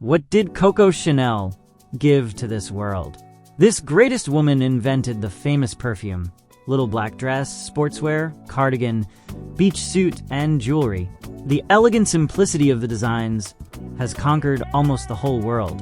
What did Coco Chanel give to this world? This greatest woman invented the famous perfume, little black dress, sportswear, cardigan, beach suit, and jewelry. The elegant simplicity of the designs has conquered almost the whole world,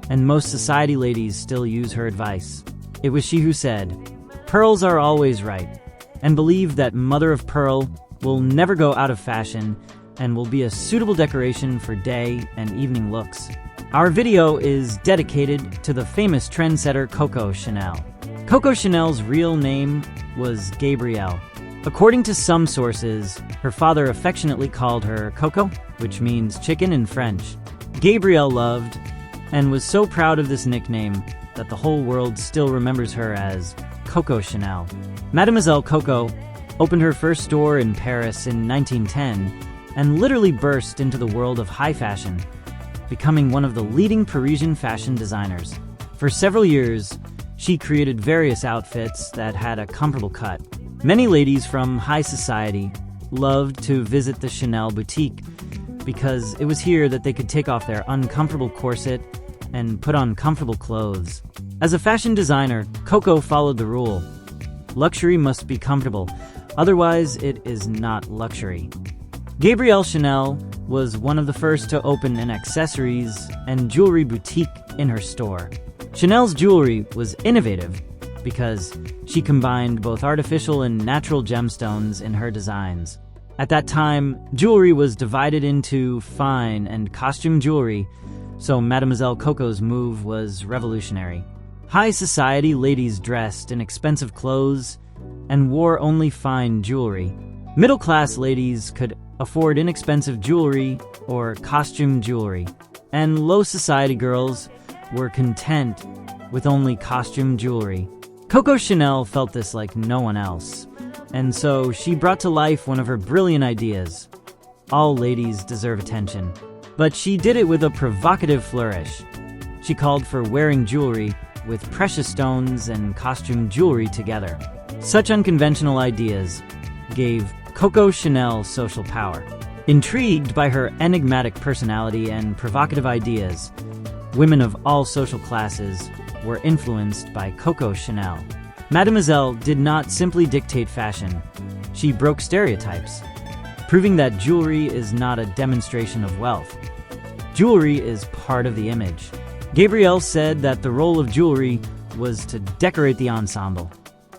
and most society ladies still use her advice. It was she who said, "Pearls are always right," and believed that mother of pearl will never go out of fashion and will be a suitable decoration for day and evening looks. Our video is dedicated to the famous trendsetter Coco Chanel. Coco Chanel's real name was Gabrielle. According to some sources, her father affectionately called her Coco, which means chicken in French. Gabrielle loved and was so proud of this nickname that the whole world still remembers her as Coco Chanel. Mademoiselle Coco opened her first store in Paris in 1910 and literally burst into the world of high fashion, becoming one of the leading Parisian fashion designers. For several years, she created various outfits that had a comfortable cut. Many ladies from high society loved to visit the Chanel boutique because it was here that they could take off their uncomfortable corset and put on comfortable clothes. As a fashion designer, Coco followed the rule: luxury must be comfortable, otherwise it is not luxury. Gabrielle Chanel was one of the first to open an accessories and jewelry boutique in her store. Chanel's jewelry was innovative because she combined both artificial and natural gemstones in her designs. At that time, jewelry was divided into fine and costume jewelry, so Mademoiselle Coco's move was revolutionary. High society ladies dressed in expensive clothes and wore only fine jewelry. Middle-class ladies could afford inexpensive jewelry or costume jewelry, and low society girls were content with only costume jewelry. Coco Chanel felt this like no one else, and so she brought to life one of her brilliant ideas: all ladies deserve attention. But she did it with a provocative flourish. She called for wearing jewelry with precious stones and costume jewelry together. Such unconventional ideas gave Coco Chanel social power. Intrigued by her enigmatic personality and provocative ideas, women of all social classes were influenced by Coco Chanel. Mademoiselle did not simply dictate fashion, she broke stereotypes, proving that jewelry is not a demonstration of wealth. Jewelry is part of the image. Gabrielle said that the role of jewelry was to decorate the ensemble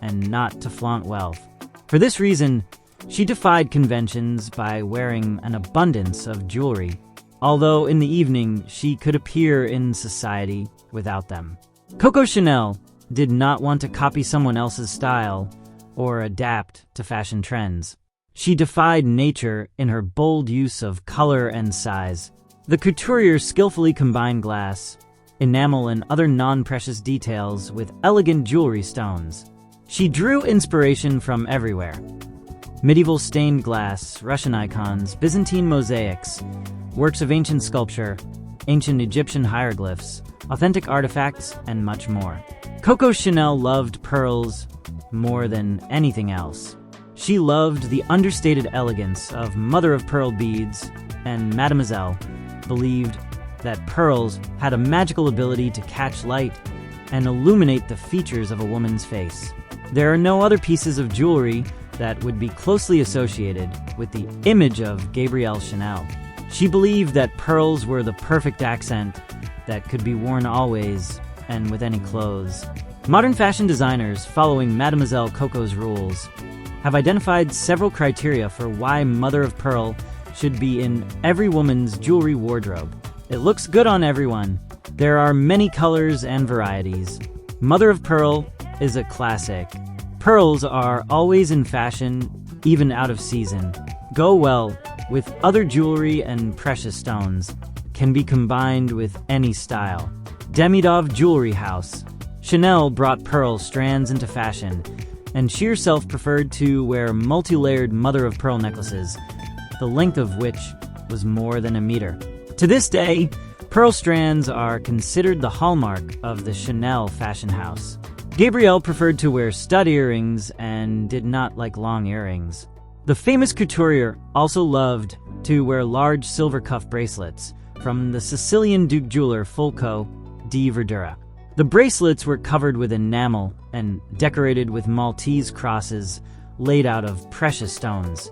and not to flaunt wealth. For this reason, she defied conventions by wearing an abundance of jewelry, although in the evening she could appear in society without them. Coco Chanel did not want to copy someone else's style or adapt to fashion trends. She defied nature in her bold use of color and size. The couturier skillfully combined glass, enamel, and other non-precious details with elegant jewelry stones. She drew inspiration from everywhere: medieval stained glass, Russian icons, Byzantine mosaics, works of ancient sculpture, ancient Egyptian hieroglyphs, authentic artifacts, and much more. Coco Chanel loved pearls more than anything else. She loved the understated elegance of mother-of-pearl beads, and Mademoiselle believed that pearls had a magical ability to catch light and illuminate the features of a woman's face. There are no other pieces of jewelry that would be closely associated with the image of Gabrielle Chanel. She believed that pearls were the perfect accent that could be worn always and with any clothes. Modern fashion designers, following Mademoiselle Coco's rules, have identified several criteria for why mother of pearl should be in every woman's jewelry wardrobe. It looks good on everyone. There are many colors and varieties. Mother of pearl is a classic. Pearls are always in fashion, even out of season. Go well with other jewelry, and precious stones can be combined with any style. Demidov Jewelry House. Chanel brought pearl strands into fashion, and she herself preferred to wear multi-layered mother-of-pearl necklaces, the length of which was more than a meter. To this day, pearl strands are considered the hallmark of the Chanel fashion house. Gabrielle preferred to wear stud earrings and did not like long earrings. The famous couturier also loved to wear large silver cuff bracelets, from the Sicilian Duke jeweler Fulco di Verdura. The bracelets were covered with enamel and decorated with Maltese crosses laid out of precious stones,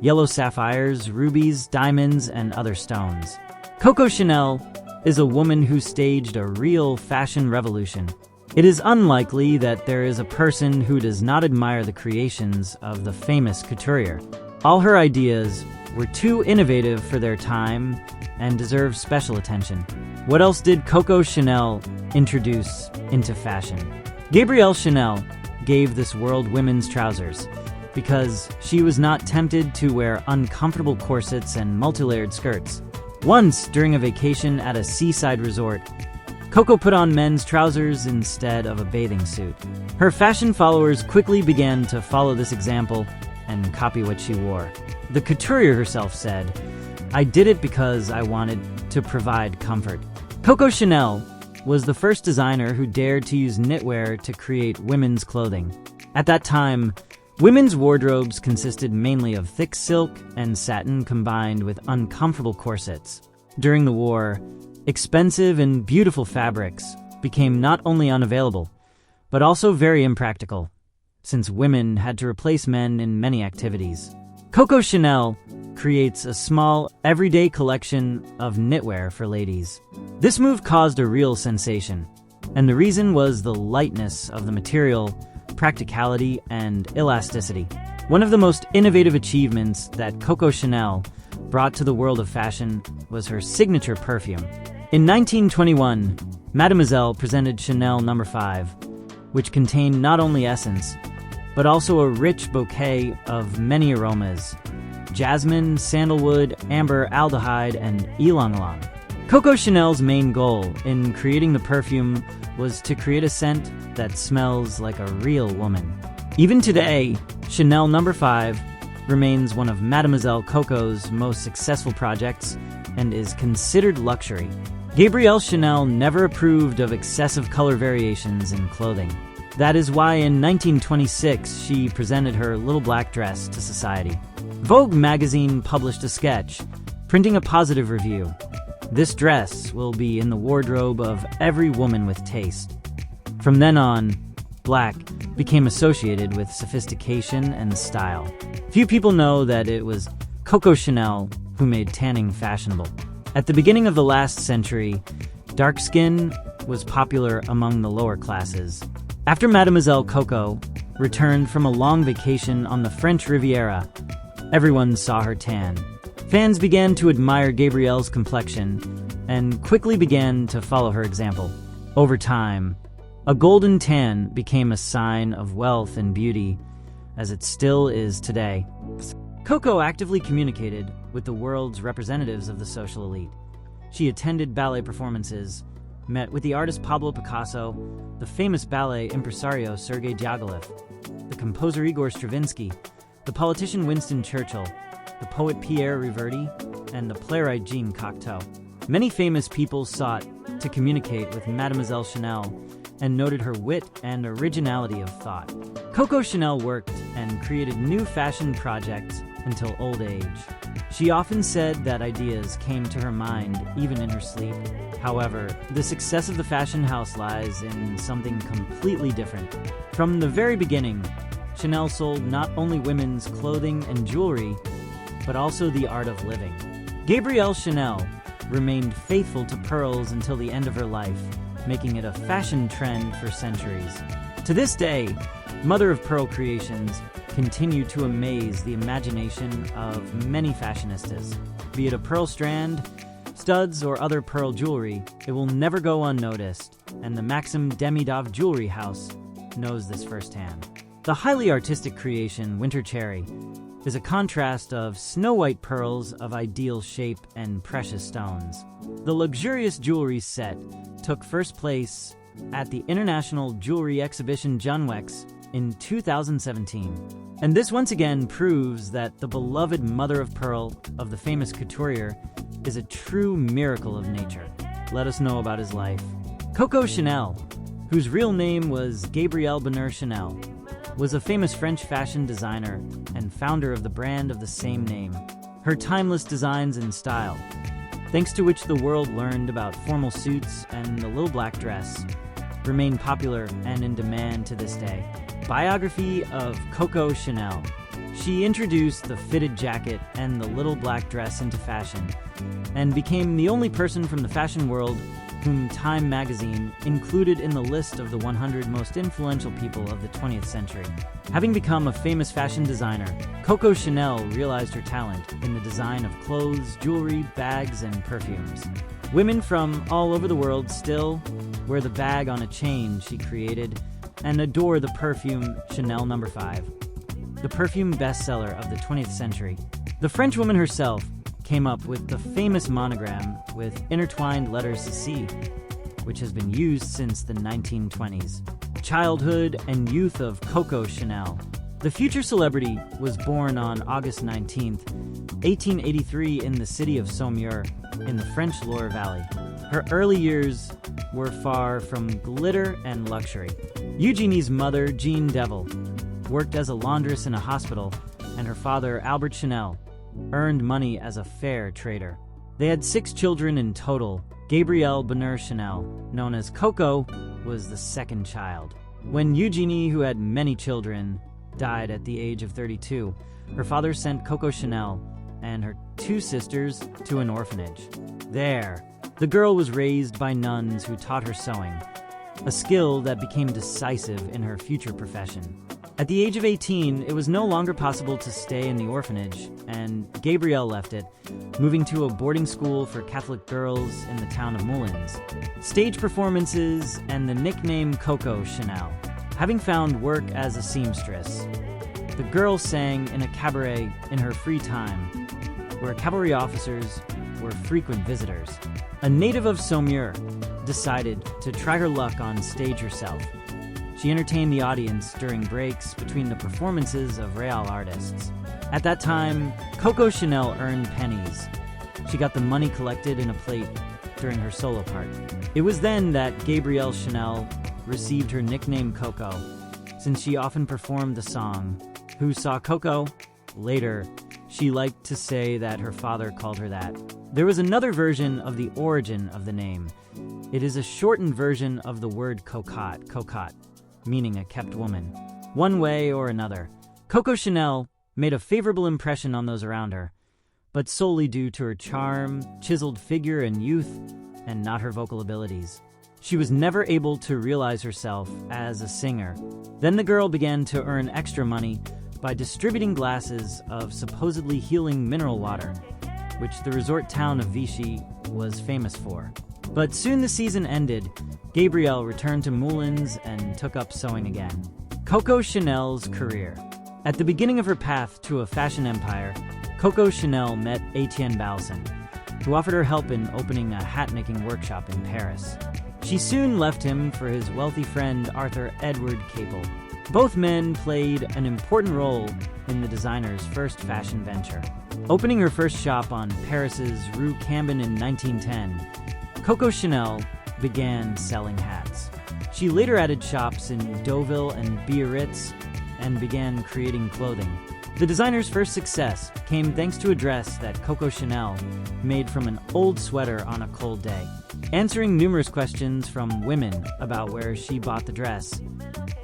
yellow sapphires, rubies, diamonds, and other stones. Coco Chanel is a woman who staged a real fashion revolution. It is unlikely that there is a person who does not admire the creations of the famous couturier. All her ideas were too innovative for their time and deserve special attention. What else did Coco Chanel introduce into fashion? Gabrielle Chanel gave this world women's trousers because she was not tempted to wear uncomfortable corsets and multilayered skirts. Once, during a vacation at a seaside resort, Coco put on men's trousers instead of a bathing suit. Her fashion followers quickly began to follow this example and copy what she wore. The couturier herself said, "I did it because I wanted to provide comfort." Coco Chanel was the first designer who dared to use knitwear to create women's clothing. At that time, women's wardrobes consisted mainly of thick silk and satin combined with uncomfortable corsets. During the war, expensive and beautiful fabrics became not only unavailable, but also very impractical, since women had to replace men in many activities. Coco Chanel creates a small, everyday collection of knitwear for ladies. This move caused a real sensation, and the reason was the lightness of the material, practicality, and elasticity. One of the most innovative achievements that Coco Chanel brought to the world of fashion was her signature perfume. In 1921, Mademoiselle presented Chanel No. 5, which contained not only essence, but also a rich bouquet of many aromas: jasmine, sandalwood, amber, aldehyde, and ylang-ylang. Coco Chanel's main goal in creating the perfume was to create a scent that smells like a real woman. Even today, Chanel No. 5 remains one of Mademoiselle Coco's most successful projects and is considered luxury. Gabrielle Chanel never approved of excessive color variations in clothing. That is why in 1926 she presented her little black dress to society. Vogue magazine published a sketch, printing a positive review. "This dress will be in the wardrobe of every woman with taste." From then on, black became associated with sophistication and style. Few people know that it was Coco Chanel who made tanning fashionable. At the beginning of the last century, dark skin was popular among the lower classes. After Mademoiselle Coco returned from a long vacation on the French Riviera, everyone saw her tan. Fans began to admire Gabrielle's complexion and quickly began to follow her example. Over time, a golden tan became a sign of wealth and beauty, as it still is today. Coco actively communicated with the world's representatives of the social elite. She attended ballet performances, met with the artist Pablo Picasso, the famous ballet impresario Sergei Diaghilev, the composer Igor Stravinsky, the politician Winston Churchill, the poet Pierre Riverdi, and the playwright Jean Cocteau. Many famous people sought to communicate with Mademoiselle Chanel and noted her wit and originality of thought. Coco Chanel worked and created new fashion projects until old age. She often said that ideas came to her mind even in her sleep. However, the success of the fashion house lies in something completely different. From the very beginning, Chanel sold not only women's clothing and jewelry, but also the art of living. Gabrielle Chanel remained faithful to pearls until the end of her life, making it a fashion trend for centuries. To this day, mother-of-pearl creations continue to amaze the imagination of many fashionistas. Be it a pearl strand, studs, or other pearl jewelry, it will never go unnoticed, and the Maxim Demidov Jewelry House knows this firsthand. The highly artistic creation, Winter Cherry, is a contrast of snow-white pearls of ideal shape and precious stones. The luxurious jewelry set took first place at the International Jewelry Exhibition Junwex in 2017. And this once again proves that the beloved mother of pearl of the famous couturier is a true miracle of nature. Let us know about his life. Coco Chanel, whose real name was Gabrielle Bonheur Chanel, was a famous French fashion designer and founder of the brand of the same name. Her timeless designs and style thanks to which the world learned about formal suits, and the little black dress remain popular and in demand to this day. Biography of Coco Chanel. She introduced the fitted jacket and the little black dress into fashion, and became the only person from the fashion world whom Time magazine included in the list of the 100 most influential people of the 20th century. Having become a famous fashion designer, Coco Chanel realized her talent in the design of clothes, jewelry, bags, and perfumes. Women from all over the world still wear the bag on a chain she created and adore the perfume Chanel No. 5, the perfume bestseller of the 20th century. The French woman herself came up with the famous monogram with intertwined letters C, which has been used since the 1920s. Childhood and youth of Coco Chanel. The future celebrity was born on August 19, 1883 in the city of Saumur in the French Loire Valley. Her early years were far from glitter and luxury. Eugenie's mother, Jean Devil, worked as a laundress in a hospital, and her father, Albert Chanel, earned money as a fair trader. They had 6 children in total. Gabrielle Bonheur Chanel, known as Coco, was the second child. When Eugenie, who had many children, died at the age of 32, her father sent Coco Chanel and her 2 sisters to an orphanage. There, the girl was raised by nuns who taught her sewing, a skill that became decisive in her future profession. At the age of 18, it was no longer possible to stay in the orphanage, and Gabrielle left it, moving to a boarding school for Catholic girls in the town of Moulins. Stage performances and the nickname Coco Chanel. Having found work as a seamstress, the girl sang in a cabaret in her free time, where cavalry officers were frequent visitors. A native of Saumur decided to try her luck on stage herself. She entertained the audience during breaks between the performances of real artists. At that time, Coco Chanel earned pennies. She got the money collected in a plate during her solo part. It was then that Gabrielle Chanel received her nickname Coco, since she often performed the song "Who Saw Coco?" Later, she liked to say that her father called her that. There was another version of the origin of the name. It is a shortened version of the word cocotte, meaning a kept woman. One way or another, Coco Chanel made a favorable impression on those around her, but solely due to her charm, chiseled figure, and youth, and not her vocal abilities. She was never able to realize herself as a singer. Then the girl began to earn extra money by distributing glasses of supposedly healing mineral water, which the resort town of Vichy was famous for. But soon the season ended. Gabrielle returned to Moulins and took up sewing again. Coco Chanel's career. At the beginning of her path to a fashion empire, Coco Chanel met Etienne Balsan, who offered her help in opening a hat-making workshop in Paris. She soon left him for his wealthy friend Arthur Edward Capel. Both men played an important role in the designer's first fashion venture. Opening her first shop on Paris's Rue Cambon in 1910, Coco Chanel began selling hats. She later added shops in Deauville and Biarritz and began creating clothing. The designer's first success came thanks to a dress that Coco Chanel made from an old sweater on a cold day. Answering numerous questions from women about where she bought the dress,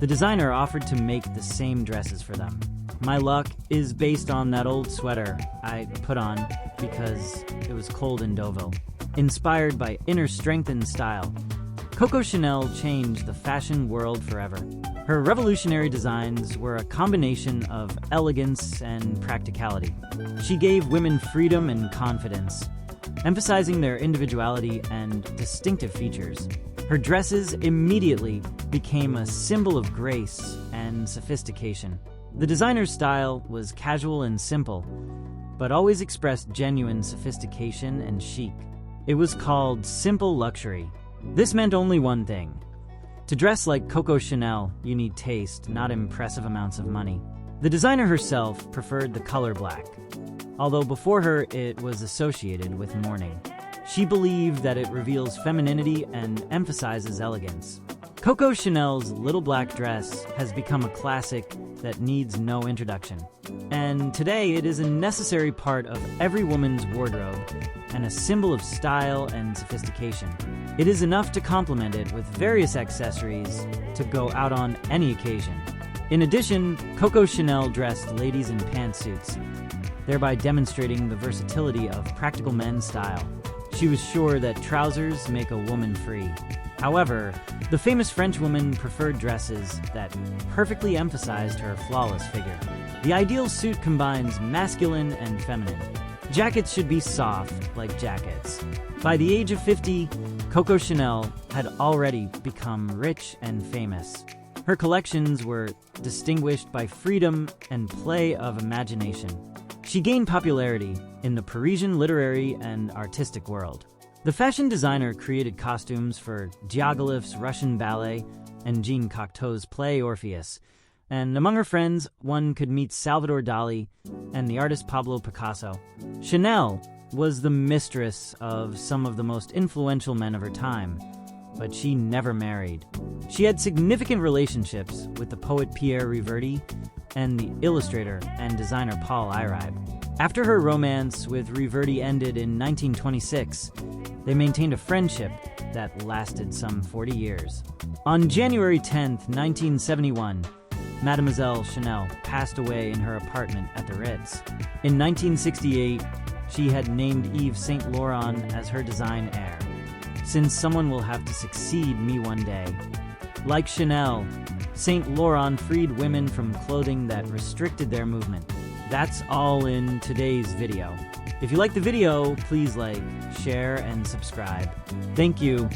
the designer offered to make the same dresses for them. My luck is based on that old sweater I put on because it was cold in Deauville. Inspired by inner strength and style, Coco Chanel changed the fashion world forever. Her revolutionary designs were a combination of elegance and practicality. She gave women freedom and confidence, emphasizing their individuality and distinctive features. Her dresses immediately became a symbol of grace and sophistication. The designer's style was casual and simple, but always expressed genuine sophistication and chic. It was called simple luxury. This meant only one thing. To dress like Coco Chanel, you need taste, not impressive amounts of money. The designer herself preferred the color black, although before her it was associated with mourning. She believed that it reveals femininity and emphasizes elegance. Coco Chanel's little black dress has become a classic that needs no introduction. And today it is a necessary part of every woman's wardrobe and a symbol of style and sophistication. It is enough to complement it with various accessories to go out on any occasion. In addition, Coco Chanel dressed ladies in pantsuits, thereby demonstrating the versatility of practical men's style. She was sure that trousers make a woman free. However, the famous French woman preferred dresses that perfectly emphasized her flawless figure. The ideal suit combines masculine and feminine. Jackets should be soft, like jackets. By the age of 50, Coco Chanel had already become rich and famous. Her collections were distinguished by freedom and play of imagination. She gained popularity in the Parisian literary and artistic world. The fashion designer created costumes for Diaghilev's Russian ballet and Jean Cocteau's play Orpheus, and among her friends, one could meet Salvador Dali and the artist Pablo Picasso. Chanel was the mistress of some of the most influential men of her time, but she never married. She had significant relationships with the poet Pierre Reverdy and the illustrator and designer Paul Iribe. After her romance with Reverdy ended in 1926, they maintained a friendship that lasted some 40 years. On January 10, 1971, Mademoiselle Chanel passed away in her apartment at the Ritz. In 1968, she had named Yves Saint Laurent as her design heir, since someone will have to succeed me one day. Like Chanel, Saint Laurent freed women from clothing that restricted their movement. That's all in today's video. If you like the video, please like, share, and subscribe. Thank you.